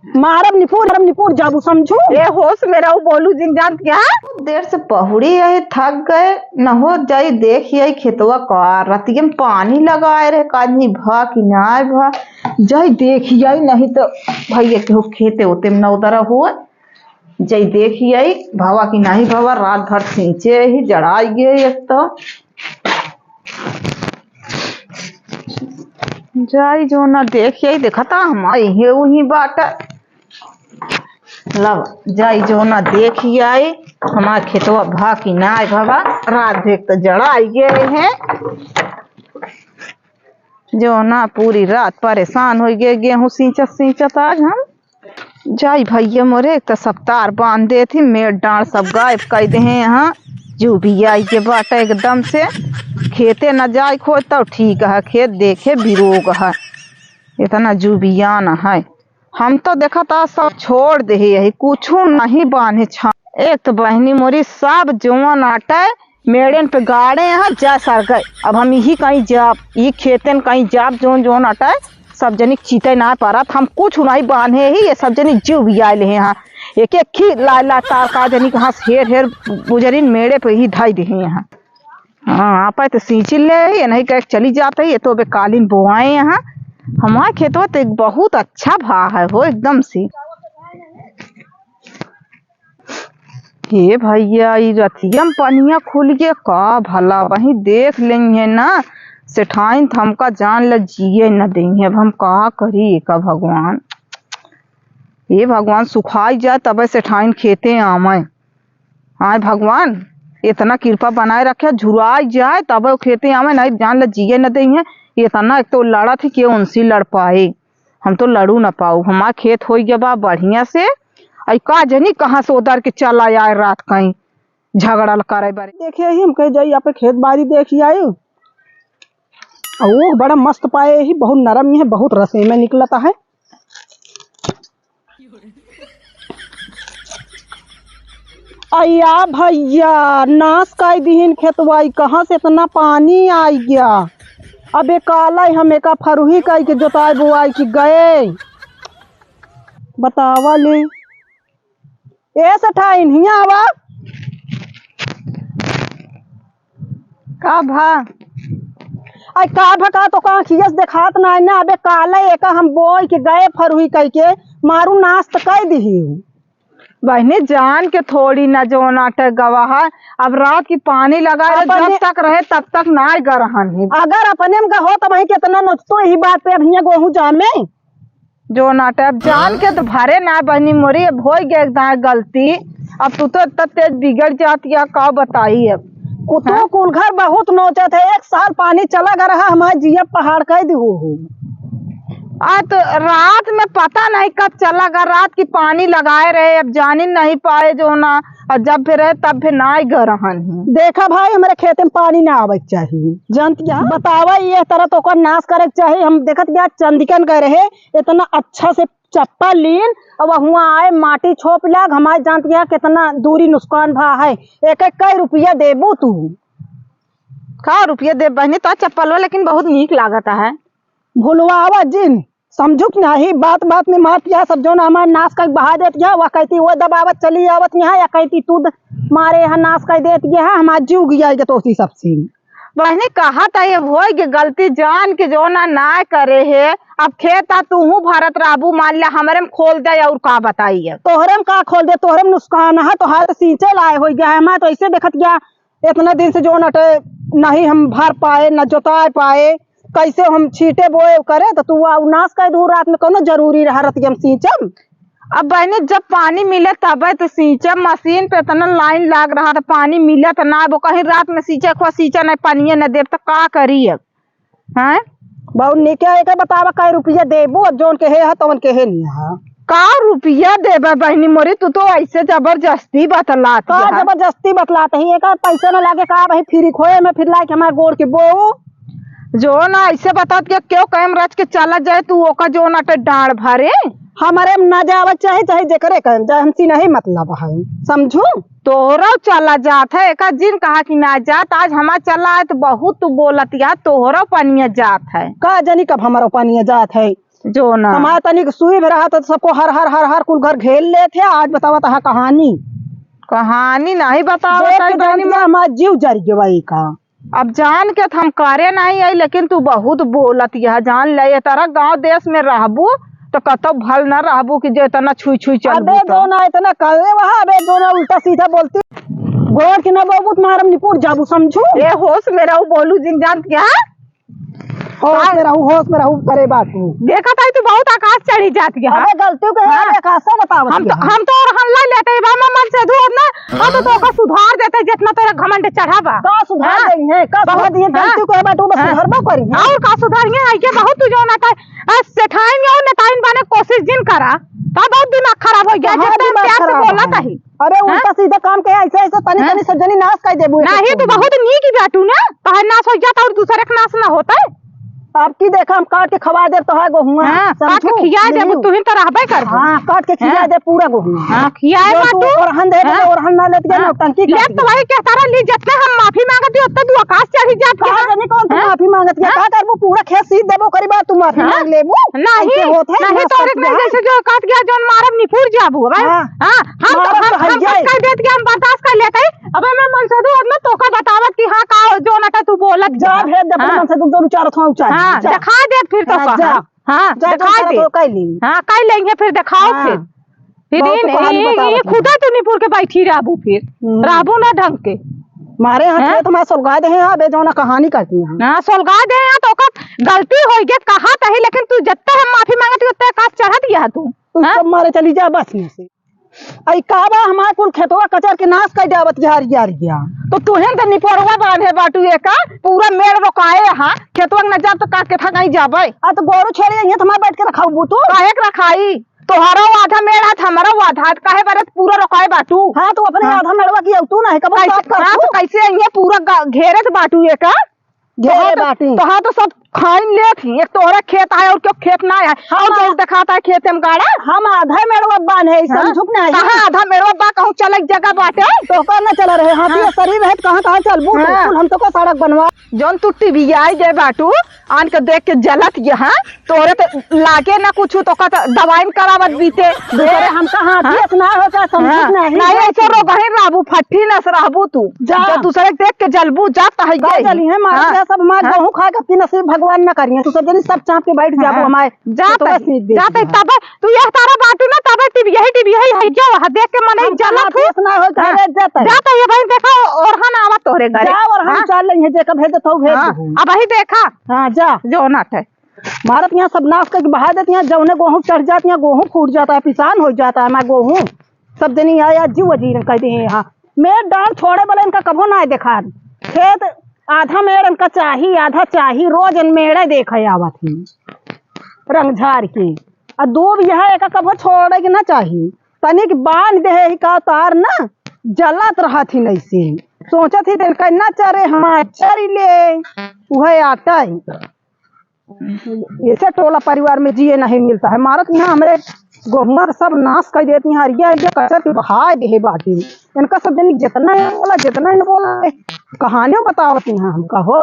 मारब निपुर जाबू समझू। ए होश में रहू बोलू जिन जान क्या देर से पहुड़ी है, थक गए न हो जाई देख आई खेतवा का रतिया में पानी लगाए रहे काजनी भा कि ना भा जाई देख आई, नहीं तो भैया के खेते होते में नौदरा हुआ जाई देख आई भावा कि नहीं भावा रात भर सींचे ही जड़ाई गए एक तो जाई जो ना देख आई देखता हम आई है वही बाटा लब जाई जो ना देख आई हमारे खेतवा भा कि ना भावा रात देख तो जड़ा आई गए हैं जो ना पूरी रात परेशान हो गए गेहूं सींचत सींचत आज हम जाई भैया मोरे एक तो सप्ताह बांध दे थी मेड़ डांड सब गायब कर दे हैं यहाँ जो भी आई के बाटा एकदम से खेते न जाए खो तब ठीक है खेत देखे बिरोग है इतना जुबियान है हम तो देखा था सब छोड़ दे यही कुछ नहीं बांधे छा एक तो बहनी मोरी सब जवान आटा मेड़न पे गाड़े यहाँ जा सर गए अब हम यही कहीं जाब ये खेतन कहीं जाब जोन जोन आटा सब जनी चीते ना पारा हम कुछ नहीं बांधे ही ये सब जनी जीव भी आए ले यहाँ एक एक खी ला ला तार का जनी कहाँ हेर हेर बुजरिन मेड़े पे ही ढाई दे यहाँ हाँ आप तो सींची ले ये नहीं कह चली जाते ये तो बे कालीन बोआए यहाँ हमारे खेतवा तो बहुत अच्छा भा है वो एकदम से हे भैया ये रतिया में पनिया खुल गया का भला वही देख लेंगे ना सेठाइन हमका जान ल जिए न देंगे अब हम कहा करी का भगवान ये भगवान सुखाई जाए तब सेठाइन खेते आमे आए भगवान इतना कृपा बनाए रखे झुराई जाए तब खेते आमे नहीं जान ल जिए न देंगे इतना एक तो लड़ा थी कि उनसे लड़ पाए हम तो लड़ू न पाऊ हमारा खेत हो गया बा बढ़िया से आई का जनी कहाँ से उधर के चला आए रात कहीं झगड़ा करे बारे देखे ही हम कहीं जाई यहाँ पे खेत बाड़ी देखी आई और वो बड़ा मस्त पाए ही बहुत नरम ही है बहुत रसे में निकलता है। अया भैया नाश कर दीन खेतवाई कहाँ से इतना पानी आई गया अब एक काला हम एक फरुही कई के जोताई बुआई की गए बतावा ले ए सठाइन हिया आवा का भा आई का भका तो का खियस देखात ना ना अबे काला एक हम बोई के गए फरुही कई के मारू नाश तो कर दी बहने जान के थोड़ी न जो नाटक गवाह अब रात की पानी लगाए जब तक रहे तब तक ना गरहन ही अगर अपने में हो तो वही कितना नोचतो यही बात पे अब हिया गोहूं जामे जो नाटक जान के तो भरे ना बहनी मोरी अब हो गया गलती अब तू तो इतना तेज बिगड़ जाती है का बताई अब कुतो कुल घर बहुत नोचत है एक साल पानी चला गा रहा हमारे जिया पहाड़ कह दी हो तो रात में पता नहीं कब चला गा रात की पानी लगाए रहे अब जान ही नहीं पाए जो ना और जब फिर रहे तब फिर ना गरहन ही देखा भाई हमारे खेत में पानी ना आवे चाहिए जानत क्या बतावा ये तरह तो नाश करे चाहिए हम देखत गया चंदिकन कह रहे इतना अच्छा से चप्पा लीन अब हुआ आए माटी छोप लाग हमारे जानत गया कितना दूरी नुकसान भा है एक एक कई रुपया देबू तू का रुपया दे बहनी तो चप्पल लेकिन बहुत नीक लागता है भूलवावा जिन समझुक नहीं बात बात में मार पिया सब जो ना हमारे नाश कर बहा देती है वह कहती वो दबावत चली आवत यहाँ या कहती तू मारे यहाँ नाश कर देती है हमारा जीव गया तो उसी सबसे बहनी कहा था ये हो गलती जान के जो ना करे है अब खेता तू हूँ भारत राबू मान लिया हमारे में खोल दे और का बताइए तोहरे में का खोल दे तोहरे में नुकसान है तो हाथ सींचे लाए हो गया है हमारे तो ऐसे देखत गया इतना दिन से जो नटे नहीं हम भर पाए न जोता पाए कैसे हम छीटे बोए करे तो तू नाश कर दू रात में कोनो जरूरी रहा रतियम सींचम अब बहनी जब पानी मिले तब तो सींचम मशीन पे इतना लाइन लाग रहा था पानी मिले तो ना वो कहीं रात में सींचे खो सींचा नहीं पानी न दे तो का करी है बहुत निके एक बतावा कई रुपया देबू अब जोन के है तो के है नहीं का रुपया देबा बहनी मोरी तू तो ऐसे जबरदस्ती बतलात का जबरदस्ती बतलात ही एक पैसा न लागे का भाई फ्री खोए में फिर लाके हमारे गोड़ के बो जो ना ऐसे बता क्यों कैम रच के चला जाए तू ओका जो ना डाढ़ भरे हमारे में ना जावा चाहे चाहे जेकरे कह जाए हमसी नहीं मतलब है समझू तोहरा चला जात है एक जिन कहा कि ना जात आज हमारा चला है तो बहुत तू बोलत या तोहरा पनिया जात है का जानी कब हमारा पनिया जात है जो ना हमारा तनिक सुई भी रहा तो सबको हर हर हर हर कुल घर घेर ले थे। आज बतावा तहा कहानी कहानी नहीं बताओ देख के जानतिया हमारा जीव जर गया वही का। अब जान के तो हम करे नहीं आई, लेकिन तू बहुत बोलत यह जान ले तारा गांव देश में रहबू तो कतो भल न रहबू कि जो इतना छुई छुई चल। अबे जो ना इतना करे वहाँ, अबे जो ना उल्टा सीधा बोलती गोड़ के ना बहुत मारम निपुर जाबू समझू। ये होश में रहू बोलू जिन जान क्या होश में रहू करे बातू। देखा था तू बहुत आकाश चढ़ी जाती है। अबे गलती के है देखा सब बताओ। हम तो और हल्ला लेते हैं बाबा मन से दूर ना। हम तो का सुधार देते जितना तेरा घमंड चढ़ावा का सुधार देंगे है का सुधार दिए गलती को है बातू बस सुधारबा करी और का सुधारिए है के बहुत तू जो ना था सेठाइन और नेताइन बने कोशिश जिन करा ता बहुत दिमाग खराब हो गया। जितना प्यार से बोला ताही। अरे उल्टा सीधा काम के ऐसे ऐसे तनी तनी सज्जनी नाश कर देबू। नहीं तू बहुत नीक जाटू ना ताहे नाश हो जाता और दूसरे का नाश ना होता है। अब की देखा हम काट के खवा दे तो है गोहुआ। काट के खिया दे तू ही तो रहबे कर। हां काट के खिया दे पूरा गोहुआ। हां खियाए बाटू और हन दे और हन ना लेत गया टंकी ले तो भाई कहता रहा ली जितना हम माफी मांगती उतना तू आकाश चढ़ी जात के। नहीं कौन तू माफी मांगत के का करबू पूरा खेत सीध देबो करी बात तू माफी मांग लेबू। नहीं नहीं तो एक नहीं जैसे जो काट गया जोन मारब निपुर जाबू भाई। हां हम कह देत के हम बर्दाश्त कर लेते। अबे मैं मन से दूर ना तो का बतावत कि हां का जो ना तू बोलत जा भेज दे मन से दो चार थो ऊंचा। हां दिखा दे फिर तो हाँ दिखा दे। हाँ कर लेंगे फिर दिखाओ। फिर ये खुदा तो निपुर के बैठी रहबू फिर रहबू ना ढंग के मारे यहाँ खेत में सुलगा दे हैं। अबे जो ना कहानी करती हैं ना सुलगा दे हैं तो का गलती हो गई कहा तही। लेकिन तू जितना हम माफी मांगती उतना काट चढ़ा दिया तू सब मारे चली जा बस में से। आई काबा हमारे कुल खेतवा कचर के नाश कर जावत यार गया तो तुहे तो निपोरवा बांधे बाटू एक पूरा मेड़ रोकाए। हाँ खेतवा न जा तो काट के था कहीं जाबे। आ तो गोरू छेड़े यहाँ तुम्हारे बैठ के रखाऊ तू काहे के रखाई तोहरा आधा मेड़ा हमारा आधा काहे बारे पूरा रोकाए बाटू। हाँ तू अपने आधा मेड़वा की तू नहीं कब तो कैसे ये पूरा घेरे से बाटू एक घेरे बाटी तो हाँ तो सब खाइन ले थी। एक तोहरा खेत है और क्यों खेत ना है और जो दिखाता है खेत में गाड़ा। हम आधा मेड़वा बांधे समझुक नहीं कहाँ आधा मेड़वा बा कहूँ चल जगह बाटे तो न चला रहे हाथी शरीर है कहाँ कहाँ चलबू। हम तो को सड़क बनवा जौन तू टीवी आई जाए बाटू आन के देख के जलत यहाँ तोरे तो लागे ना कुछ तो का दवाई करावत बीते दूसरे हम कहाँ ना होता समझुक नहीं ऐसे रोगही रहबू फट्टी न रहबू तू जा दूसरे देख के जलबू जाता है जली है मार सब मार गेहूं खा के अपनी नसीब भगवान न करिए। तू सब जनी सब चाप के बैठ जाबो हमारे जाते तब तू यह तारा बाटू ना तब टीवी यही है क्या वहां देख के मन जलत ना हो जाता ये भाई देखा और हन आवत तोरे घर जा और हम चल लेंगे जे का भेज तो भेज अब ही देखा। हां जा जो नाट है भारत यहाँ सब नाश करके बहा देती हैं। जौने गेहूं चढ़ जाती है गेहूं फूट जाता है पिसान हो जाता है। मैं गेहूं सब जनी आया जीव अजीर कहते हैं। यहाँ मेड़ डाल छोड़े वाले इनका कभो ना देखा खेत आधा मेड़ इनका चाही आधा चाही रोज इन मेड़े देखे आवत ही रंग झार के और दूब यह एक कभो छोड़े के ना चाहिए तनिक बांध दे का तार ना जलत रहा थी नहीं से सोचा थी दिल करना चारे हमारे चरी ले वह आता है। ऐसे टोला परिवार में जिए नहीं मिलता है। मारत यहाँ हमारे गोहुआ सब नाश कर देती हैं। हरिया कचर के बहा दे बाटी इनका सब दिन जितना बोला कहानियों बतावती हैं हम कहो।